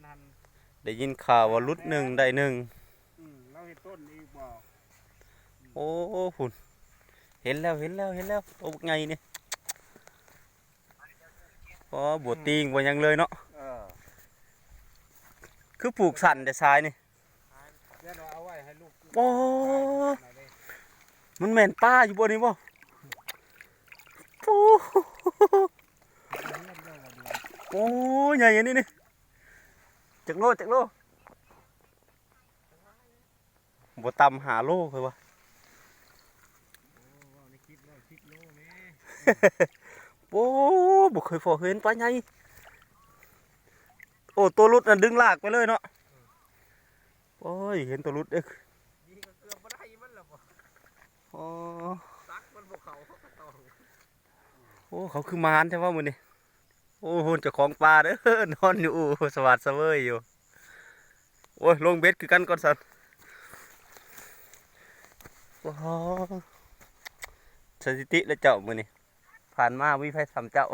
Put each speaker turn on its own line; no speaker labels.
หัน
ได้ยินข่าวว่ารุดหนึ่งได้หนึ่ง
เราเห็นต้นอีกบอก
โอ้หุ่นเห็นแล้วโอ้ไงเนี่ยอ๋อบัวตีงบัวยังเลยเนาะคือปลูกสั่นแต่ทรายนี่
เดี๋ยวเราเอาไว้ให้ลูก
โอ้มันแม่นป้าอยู่บนนี้บ่โอ้โอ้ใหญ่อย่างนี้นี่จักโลบัวตำหาโลเคยวะโอ้บ่เคยพอเห็นปลาใหญ่โอ้ตัวรุดน่ะดึงลากไปเลยเนาะโอ้ยเห็นตัวรุดเด้อโอ้โอ้เขาคือมารใช่ป่ะมื้อนี้โอ้โหเจ้าของปลาเด้อนอนอยู่สวัสดิ์เสวยอยู่โอ้ยลงเบ็ดคือกันก่อนสันโอ้สถิติแล้วเจ้ามื้อนี้ผ่านมาวิไฟทำเจ้า